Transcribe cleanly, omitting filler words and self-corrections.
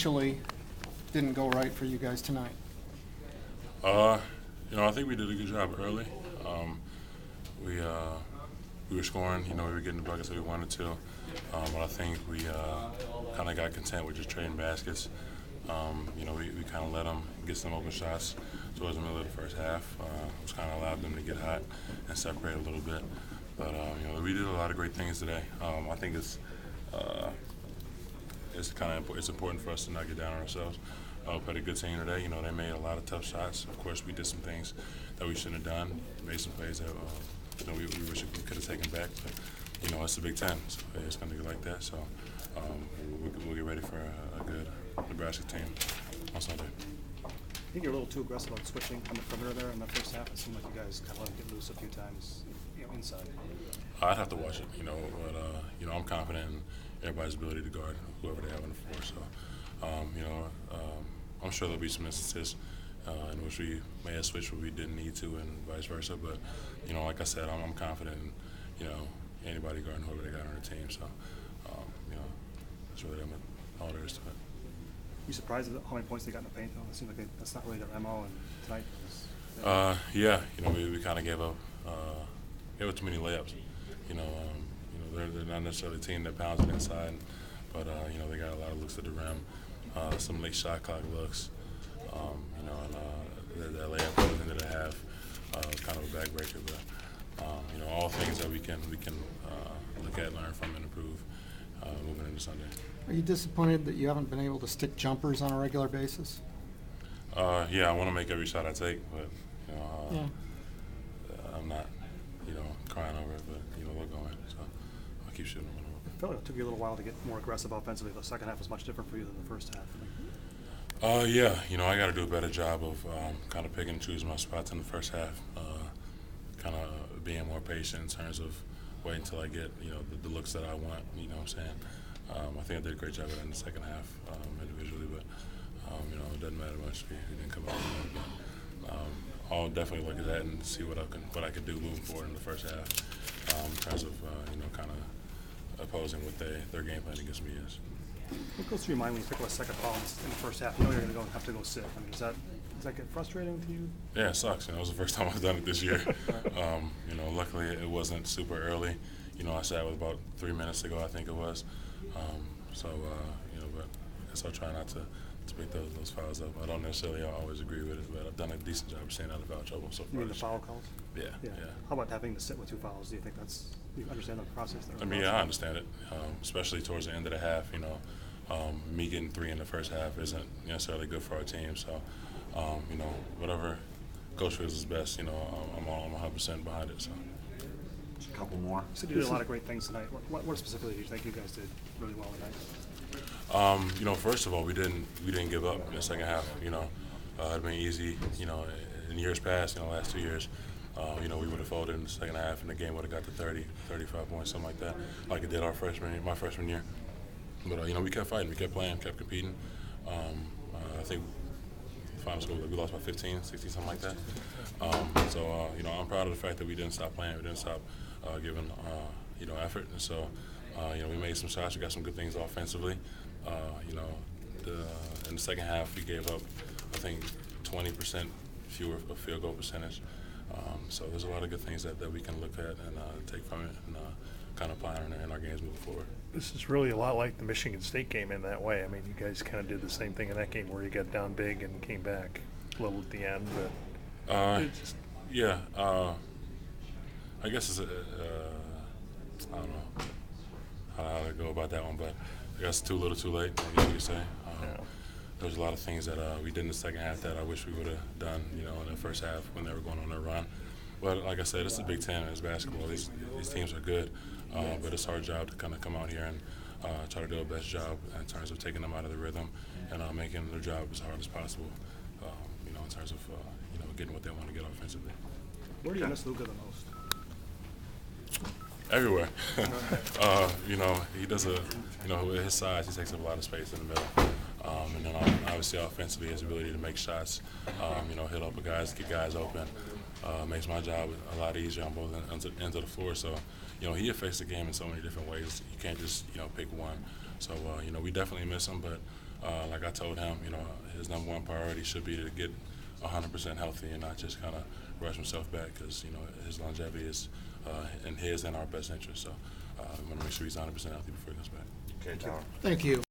essentially didn't go right for you guys tonight? I think we did a good job early. We were scoring, we were getting the buckets that we wanted to, but I think we kind of got content with just trading baskets. We kind of let them get some open shots towards the middle of the first half, which kind of allowed them to get hot and separate a little bit. But we did a lot of great things today. I think it's important for us to not get down on ourselves. We played a good team today. They made a lot of tough shots. Of course, we did some things that we shouldn't have done. Made some plays that we wish we could have taken back. But it's the Big Ten, so it's going to get like that. So we'll get ready for a good Nebraska team on Sunday. I think you're a little too aggressive on switching on the perimeter there in the first half. It seemed like you guys kind of let them get loose a few times, inside. I'd have to watch it, but I'm confident in everybody's ability to guard whoever they have on the floor. So, I'm sure there'll be some instances in which we may have switched where we didn't need to, and vice versa. But like I said, I'm confident in anybody guarding whoever they got on their team. So, that's really all there is to it. You surprised at how many points they got in the paint, though? It seemed like that's not really their MO, and tonight yeah, we kind of gave up too many layups. They're not necessarily a team that pounds it inside, but they got a lot of looks at the rim, some late shot clock looks, and that layup at the end of the half was kind of a backbreaker. But all things that we can look at, learn from, and improve moving into Sunday. Are you disappointed that you haven't been able to stick jumpers on a regular basis? Yeah, I want to make every shot I take, but I'm not, crying over it. But we're going, so I'll keep shooting them. I felt like it took you a little while to get more aggressive offensively. The second half was much different for you than the first half. Yeah, I got to do a better job of kind of picking and choosing my spots in the first half. Kind of being more patient in terms of waiting until I get the looks that I want. What I'm saying. I think I did a great job of that in the second half individually, but it doesn't matter much. We didn't come out. I'll definitely look at that and see what I could do moving forward in the first half in terms of kind of opposing what their game plan against me is. What goes through your mind when you pick up a second foul in the first half? You know you're going to have to go sit. I mean, does that get frustrating to you? Yeah, it sucks. It was the first time I've done it this year. Luckily it wasn't super early. I sat with about 3 minutes to go, I think it was. But I guess I'll try not to pick those fouls up. I don't necessarily always agree with it, but I've done a decent job of staying out of foul trouble so far. You mean the foul calls? Yeah. How about having to sit with 2 fouls? Do you think you understand the process there? I mean, yeah, I understand it, especially towards the end of the half. Me getting 3 in the first half isn't necessarily good for our team. So, whatever Coach feels is best, I'm 100% behind it. So. A couple more. So you did a lot of great things tonight. What specifically do you think you guys did really well tonight? First of all, we didn't give up in the second half. It'd been easy. In years past, last 2 years, we would have folded in the second half, and the game would have got to 30, 35 points, something like that, like it did my freshman year. But we kept fighting, we kept playing, kept competing. I think the final score we lost by 15, 16, something like that. I'm proud of the fact that we didn't stop playing, we didn't stop giving effort, and so we made some shots. We got some good things offensively. In the second half, we gave up, I think, 20% fewer field goal percentage. So there's a lot of good things that we can look at and take from it and kind of apply in our games moving forward. This is really a lot like the Michigan State game in that way. I mean, you guys kind of did the same thing in that game where you got down big and came back a little at the end. But I guess it's I don't know how to go about that one, but I guess too little, too late, I guess you could say. There's a lot of things that we did in the second half that I wish we would have done, in the first half when they were going on their run. But like I said, it's the Big Ten, it's basketball. These teams are good, but it's our job to kind of come out here and try to do our best job in terms of taking them out of the rhythm and making their job as hard as possible, in terms of getting what they want to get offensively. Where do you miss Luka the most? Everywhere. He does with his size, he takes up a lot of space in the middle. And then obviously offensively, his ability to make shots, hit open guys, get guys open, makes my job a lot easier on both ends of the floor. So, he affects the game in so many different ways. You can't just, pick one. So, we definitely miss him, but, like I told him, you know, his number one priority should be to get 100% healthy and not just kind of rush himself back, because you know his longevity is in his and our best interest. So we want to make sure he's 100% healthy before he comes back. Okay, Tyler. Thank you.